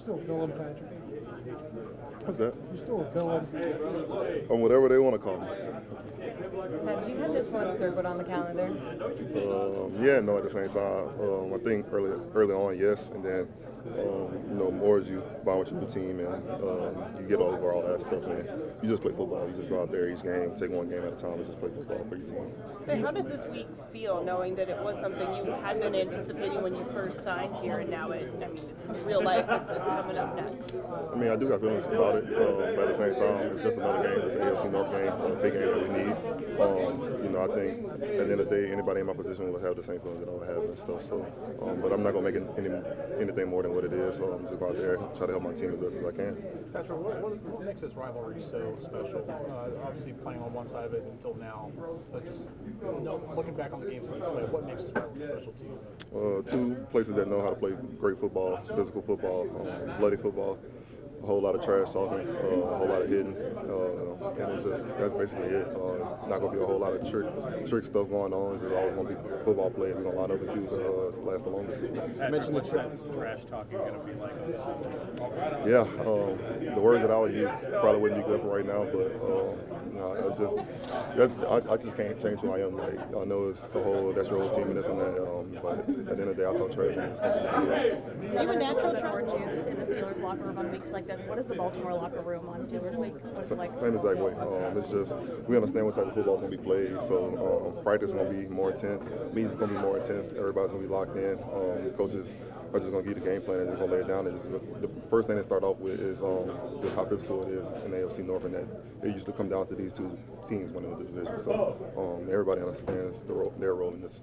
still a villain, Patrick? What's that? You still a villain? On whatever they want to call me. Have you had this one circled on the calendar? Yeah, no. At the same time, I think early on, yes, and then more as you bond with your new team and you get over all that stuff, and you just play football. You just go out there each game, take one game at a time, and just play football for your team. So how does this week feel, knowing that it was something you had been anticipating when you first signed here, and now it's real life. It's coming up next. I mean, I do got feelings about it, but at the same time, it's just another game. It's an AFC North game, a big game that we need. I think at the end of the day, anybody in my position will have the same feelings that I would have and stuff. So, but I'm not gonna make it anything more than what it is. So I'm just go out there, try to help my team as best as I can. Patrick, what makes this rivalry so special? Obviously, playing on one side of it until now, but just looking back on the games we played, what makes this rivalry special to you? Two places that know how to play great football, physical football, bloody football. A whole lot of trash talking, a whole lot of hitting, and that's basically it. It's not going to be a whole lot of trick stuff going on. It's just all going to be football play. We're going to line up and see who lasts the longest. You mentioned the trash talking going to be like on the side. Yeah, the words that I would use probably wouldn't be good for right now, but I just can't change who I am. Like, I know it's that's your whole team and this and that, but at the end of the day, I talk trash and it's going to be You have a natural more juice in the Steelers locker room on weeks like this. What is the Baltimore locker room on Steelers week? What's it like? Same exact way. It's just we understand what type of football is going to be played. So practice is going to be more intense. Meetings going to be more intense. Everybody's going to be locked in. The coaches are just going to give you the game plan and they're going to lay it down. And the first thing they start off with is just how physical it is in the AFC North, and that it usually come down to these two teams winning the division. So everybody understands their role in this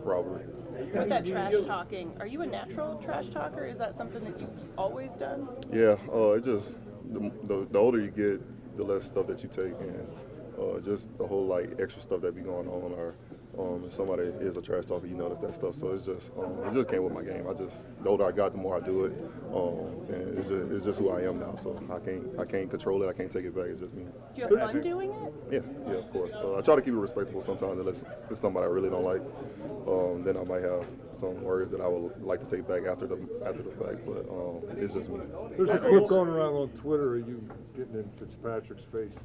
rivalry. With that trash talking, are you a natural trash talker? Is that something that you've always done? Yeah, it just the older you get, the less stuff that you take, and just the whole extra stuff that be going on, or if somebody is a trash talker, you notice that stuff. So it just came with my game. The older I got, the more I do it, and it's just who I am now. So I can't control it. I can't take it back. It's just me. Do you have fun doing it? Yeah, of course. I try to keep it respectable sometimes, unless it's somebody I really don't like. Then I might have some words that I would like to take back after the fact, but it's just me. There's a clip going around on Twitter of you getting in Fitzpatrick's face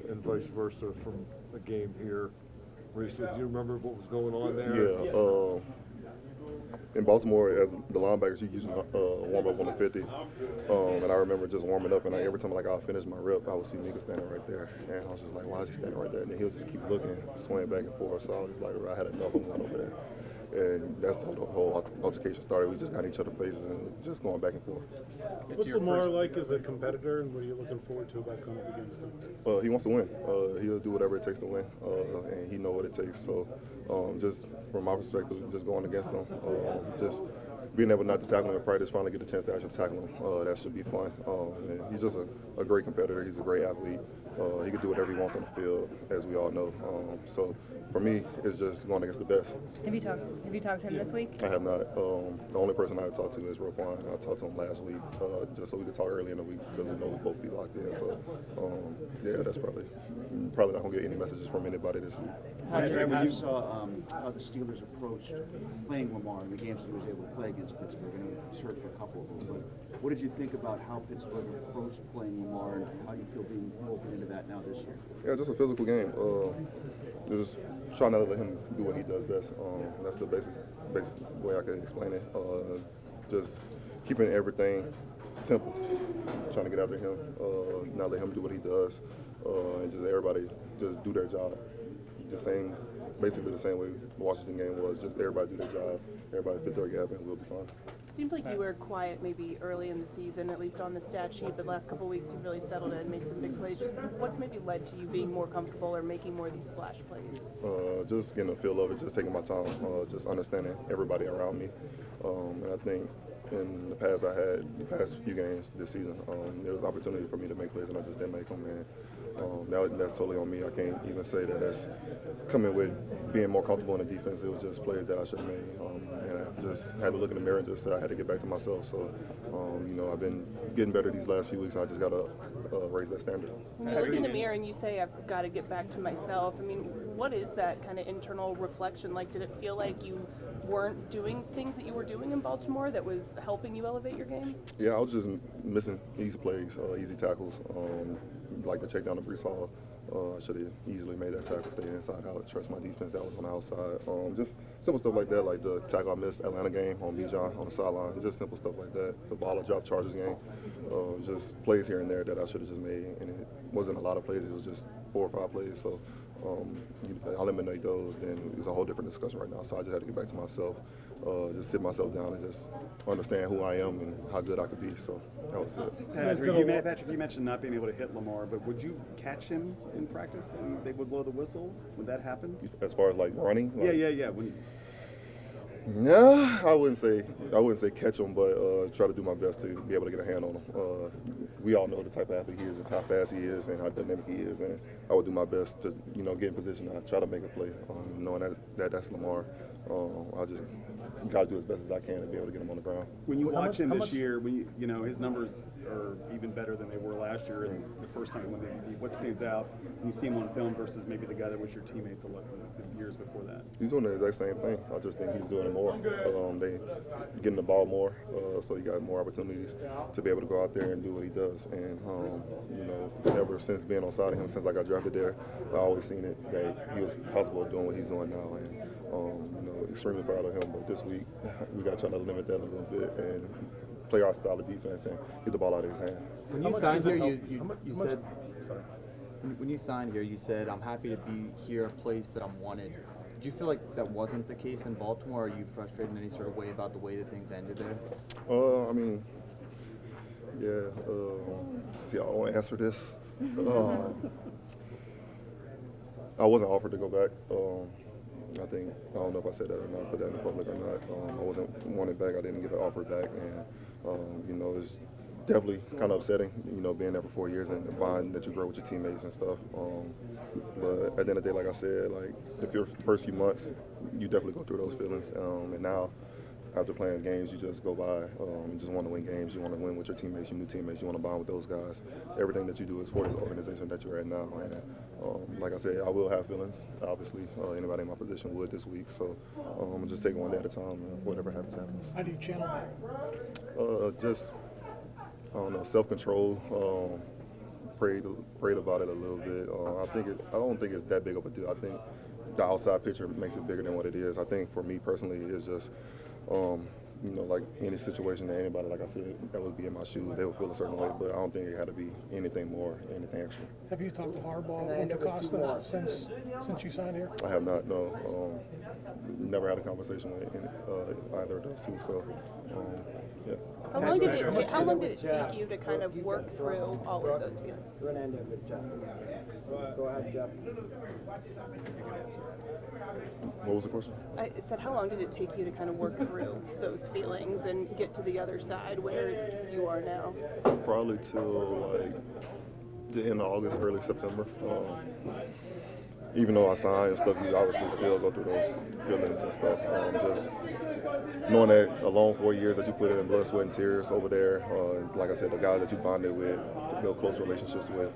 and vice versa from a game here recently. Do you remember what was going on there? Yeah. In Baltimore, as the linebackers, you usually warm up on the 50. And I remember just warming up, and every time I'll finish my rep, I would see Mika standing right there. And I was just like, why is he standing right there? And then he'll just keep looking, swaying back and forth. So I was like, I had enough of going over there. And that's how the whole altercation started. We just got in each other's faces and just going back and forth. What's Lamar like as a competitor, and what are you looking forward to about coming up against him? He wants to win. He'll do whatever it takes to win, and he knows what it takes. So just from my perspective, just going against him, just being able not to tackle him in practice, finally get a chance to actually tackle him, that should be fun. And he's just a great competitor. He's a great athlete. He can do whatever he wants on the field, as we all know. So for me, it's just going against the best. Have you talked to him this week? I have not. The only person I have talked to is Roquan. I talked to him last week, just so we could talk early in the week because we know we both be locked in. So yeah, that's probably not gonna get any messages from anybody this week. Patrick, when you saw how the Steelers approached playing Lamar in the games that he was able to play against Pittsburgh, and he's hurt for a couple of them, but what did you think about how Pittsburgh approached playing Lamar, and how do you feel being open into that now this year? Yeah, just a physical game. Just trying not to let him do what he does best. That's the basic way I can explain it. Just keeping everything simple, trying to get after him, not let him do what he does, and just everybody just do their job. Basically the same way the Washington game was. Just everybody do their job, everybody fit their gap, and we'll be fine. It seemed like you were quiet maybe early in the season, at least on the stat sheet, but the last couple of weeks you've really settled in, made some big plays. Just what's maybe led to you being more comfortable or making more of these splash plays? Just getting a feel of it, just taking my time, just understanding everybody around me. And I think in the past few games this season, there was opportunity for me to make plays and I just didn't make them. And that's totally on me. I can't even say that that's coming with being more comfortable in the defense. It was just plays that I should have made. And I just had to look in the mirror and just say I had to get back to myself. So, I've been getting better these last few weeks. And I just got to raise that standard. When you look in the mirror and you say, I've got to get back to myself, I mean, what is that kind of internal reflection like? Did it feel like you weren't doing things that you were doing in Baltimore that was helping you elevate your game? Yeah, I was just missing easy plays, easy tackles. Like the check down to Brees Hall. I should have easily made that tackle, stay inside out, trust my defense that was on the outside. Just simple stuff like that, like the tackle I missed Atlanta game on Bijan on the sideline. Just simple stuff like that. The ball I dropped Chargers game. Just plays here and there that I should have just made. And it wasn't a lot of plays, it was just 4 or 5 plays. So I'll eliminate those, then it's a whole different discussion right now. So I just had to get back to myself, just sit myself down and just understand who I am and how good I could be. So that was it. Patrick, you mentioned not being able to hit Lamar, but would you catch him in practice and they would blow the whistle? Would that happen? As far as like running? Like, Yeah. No, I wouldn't say catch him, but try to do my best to be able to get a hand on him. We all know the type of athlete he is, and how fast he is, and how dynamic he is, and I would do my best to get in position and try to make a play, knowing that's Lamar. I just got to do as best as I can to be able to get him on the ground. When you watch him this year, his numbers are even better than they were last year, and the first time what stands out when you see him on film versus maybe the guy that was your teammate the years before that? He's doing the exact same thing. I just think he's doing it more. They getting the ball more, so he got more opportunities to be able to go out there and do what he does. And ever since being on side of him, since I got drafted there, I always seen it that he was possible of doing what he's doing now. And extremely proud of him. But this week, we got to try to limit that a little bit and play our style of defense and get the ball out of his hand. When you signed here, you said. When you signed here, you said, "I'm happy to be here, a place that I'm wanted." Did you feel like that wasn't the case in Baltimore? Are you frustrated in any sort of way about the way that things ended there? See, I want to answer this. I wasn't offered to go back. I don't know if I said that or not, put that in public or not. I wasn't wanted back. I didn't get an offer back, and it's definitely kind of upsetting, being there for 4 years and the bond that you grow with your teammates and stuff. But at the end of the day, like I said, like if your first few months, you definitely go through those feelings. And now, after playing games, you just go by. You just want to win games. You want to win with your teammates, your new teammates. You want to bond with those guys. Everything that you do is for this organization that you're at now. And like I said, I will have feelings. Obviously, anybody in my position would this week. So I'm just take it one day at a time. And whatever happens, happens. How do you channel that? I don't know, self-control. Prayed about it a little bit. I don't think it's that big of a deal. I think the outside picture makes it bigger than what it is. I think for me personally, it's just, like any situation that anybody, like I said, that would be in my shoes, they would feel a certain way. But I don't think it had to be anything more, anything extra. Have you talked to Harbaugh or DeCosta since you signed here? I have not. No. Never had a conversation with either of those two. So, yeah. How long did it take you to kind of work through all of those feelings? We're gonna end it with Jeff. Go ahead, Jeff. What was the question? I said, how long did it take you to kind of work through those feelings and get to the other side where you are now? Probably till like the end of August, early September. Even though I signed and stuff, you obviously still go through those feelings and stuff. Just knowing that a long 4 years that you put in blood, sweat, and tears over there, like I said, the guys that you bonded with, build close relationships with,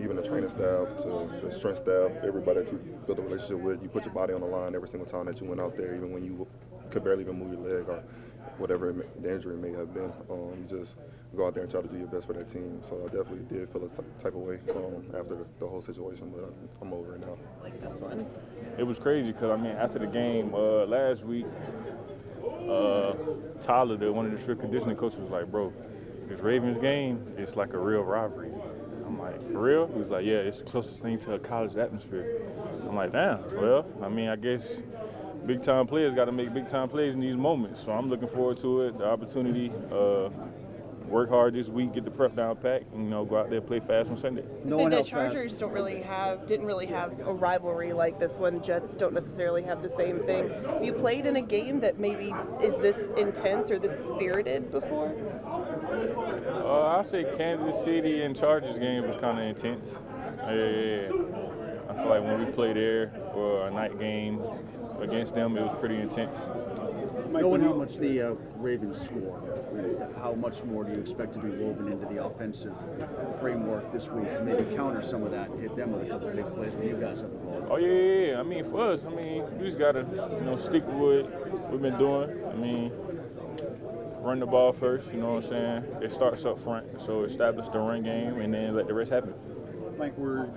even the training staff to the strength staff, everybody that you build a relationship with, you put your body on the line every single time that you went out there, even when you could barely even move your leg or whatever the injury may have been. You just go out there and try to do your best for that team. So I definitely did feel a type of way after the whole situation, but I'm over it now. Like this one. It was crazy because, after the game last week, Tyler, one of the strict conditioning coaches, was like, bro, this Ravens game, it's like a real rivalry. I'm like, for real? He was like, yeah, it's the closest thing to a college atmosphere. I'm like, damn, well, I guess big-time players got to make big-time plays in these moments. So I'm looking forward to it, the opportunity, work hard this week, get the prep down pat, and go out there and play fast on Sunday. The Chargers didn't really have a rivalry like this one. Jets don't necessarily have the same thing. Have you played in a game that maybe is this intense or this spirited before? I'll say Kansas City and Chargers game was kind of intense. Yeah. I feel like when we played there for a night game against them, it was pretty intense. Knowing how much the Ravens score, how much more do you expect to be woven into the offensive framework this week to maybe counter some of that, hit them with a couple of big plays when you guys have the ball? Oh yeah. I mean, for us, we just gotta, stick with what we've been doing. Run the ball first. You know what I'm saying? It starts up front, so establish the run game, and then let the rest happen. Mike, were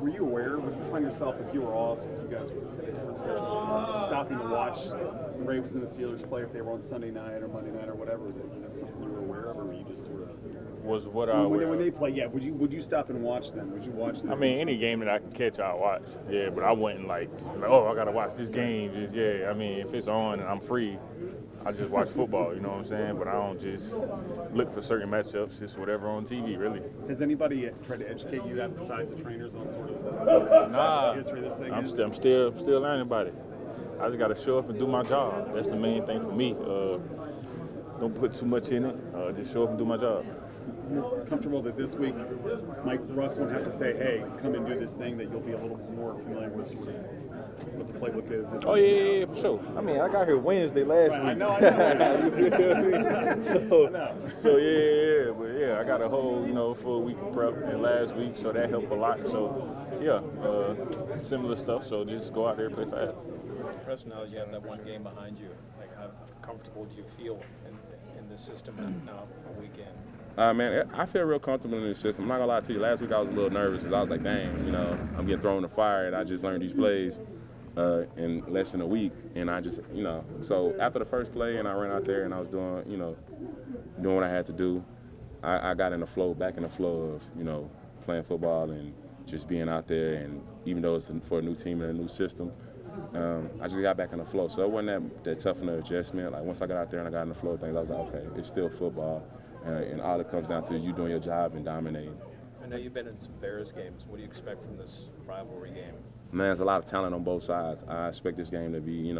you aware, would you find yourself, if you were off, if you guys were at a different schedule, stopping to watch the Ravens and the Steelers play if they were on Sunday night or Monday night or whatever? Was that something you were aware of, or were you just sort of... Was what I when they play, yeah, would you stop and watch them? Would you watch them? Any game that I can catch, I'll watch. Yeah, but I wouldn't like, oh, I gotta watch this game. If it's on and I'm free, I just watch football, you know what I'm saying? But I don't just look for certain matchups, just whatever on TV, really. Has anybody tried to educate you besides the trainers on sort of the history of this thing? I'm still learning about it. I just gotta show up and do my job. That's the main thing for me. Don't put too much in it. Just show up and do my job. You're comfortable that this week Mike Russ won't have to say, hey, come and do this thing, that you'll be a little more familiar with sort of what the playbook is? Oh, yeah, for sure. I got here Wednesday last week. I know. But I got a whole, full week of prep and last week, so that helped a lot. So, similar stuff, so just go out there and play fast. Preston, now that you have that one game behind you, how comfortable do you feel in this system now a weekend? Man, I feel real comfortable in this system. I'm not gonna lie to you. Last week I was a little nervous because I was like, dang, I'm getting thrown in the fire, and I just learned these plays in less than a week, and I just, So after the first play, and I ran out there and I was doing, doing what I had to do, I got back in the flow of, playing football and just being out there. And even though it's for a new team and a new system, I just got back in the flow. So it wasn't that tough of an adjustment. Like once I got out there and I got in the flow of things, I was like, okay, it's still football. And all it comes down to is you doing your job and dominating. I know you've been in some Bears games. What do you expect from this rivalry game? Man, there's a lot of talent on both sides. I expect this game to be,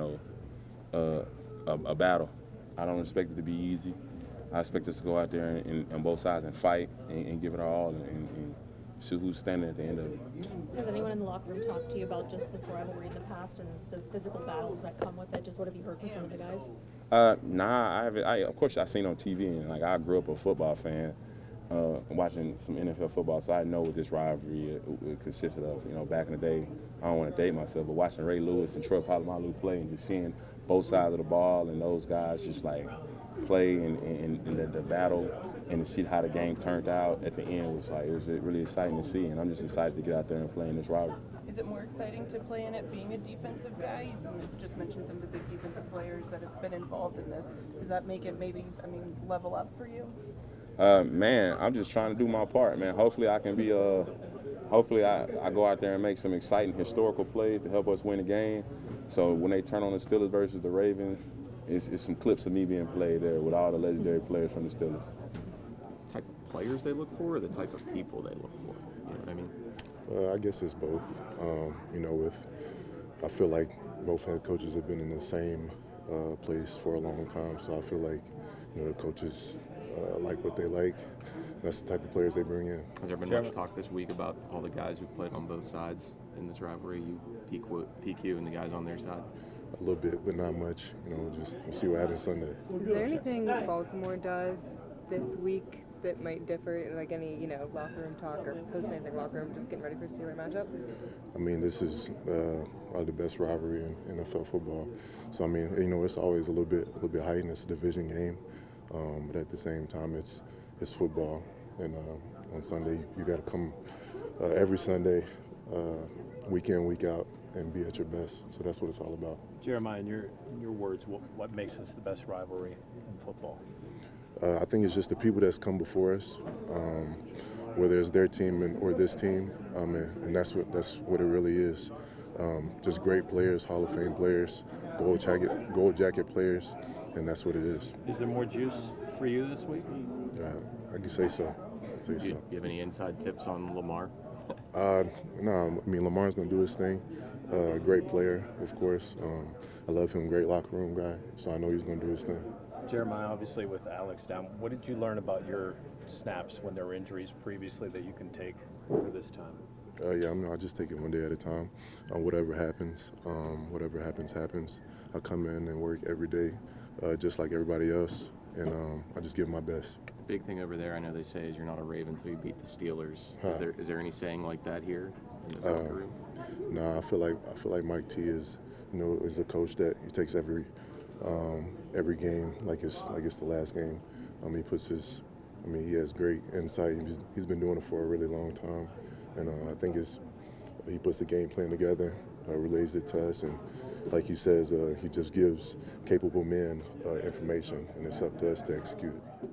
a battle. I don't expect it to be easy. I expect us to go out there and on both sides and fight and give it our all and see who's standing at the end of it. Has anyone in the locker room talked to you about just this rivalry in the past and the physical battles that come with it? Just what have you heard from some of the guys? Nah, I haven't. Of course, I've seen on TV, and I grew up a football fan, watching some NFL football, so I know what this rivalry consisted of. Back in the day, I don't want to date myself, but watching Ray Lewis and Troy Polamalu play and just seeing both sides of the ball and those guys just play and the battle and to see how the game turned out at the end was really exciting to see, and I'm just excited to get out there and play in this rivalry. Is it more exciting to play in it being a defensive guy? You just mentioned some of the big defensive players that have been involved in this. Does that make it level up for you? Man, I'm just trying to do my part, man. Hopefully I can be hopefully I go out there and make some exciting historical plays to help us win the game. So when they turn on the Steelers versus the Ravens, it's some clips of me being played there with all the legendary players from the Steelers. The type of players they look for, or the type of people they look for? You know what I mean? I guess it's both. I feel like both head coaches have been in the same place for a long time, so I feel like the coaches like what they like. That's the type of players they bring in. Has there been much talk this week about all the guys who played on both sides in this rivalry? PQ and the guys on their side? A little bit, but not much. Just we'll see what happens Sunday. Is there anything Baltimore does this week that might differ, like any, locker room talk or post anything locker room, just getting ready for a Steeler matchup? This is probably the best rivalry in NFL football. So it's always a little bit heightened. It's a division game, but at the same time, it's football. And on Sunday, you got to come every Sunday, week in, week out, and be at your best. So that's what it's all about. Jeremiah, in your words, what makes this the best rivalry in football? I think it's just the people that's come before us, whether it's their team or this team, and that's what it really is. Just great players, Hall of Fame players, gold jacket players, and that's what it is. Is there more juice for you this week? I can say so. Do you have any inside tips on Lamar? No, Lamar's going to do his thing. Great player, of course. I love him, great locker room guy, so I know he's going to do his thing. Jeremiah, obviously with Alex down, what did you learn about your snaps when there were injuries previously that you can take for this time? I just take it one day at a time. Whatever happens, happens. I come in and work every day just like everybody else, and I just give my best. Big thing over there, I know they say, is you're not a Raven until you beat the Steelers. Is there any saying like that here in the locker room? No, I feel like Mike T is a coach that he takes every game like it's the last game. He puts he has great insight. He's been doing it for a really long time, and I think he puts the game plan together, relays it to us, and like he says, he just gives capable men information, and it's up to us to execute it.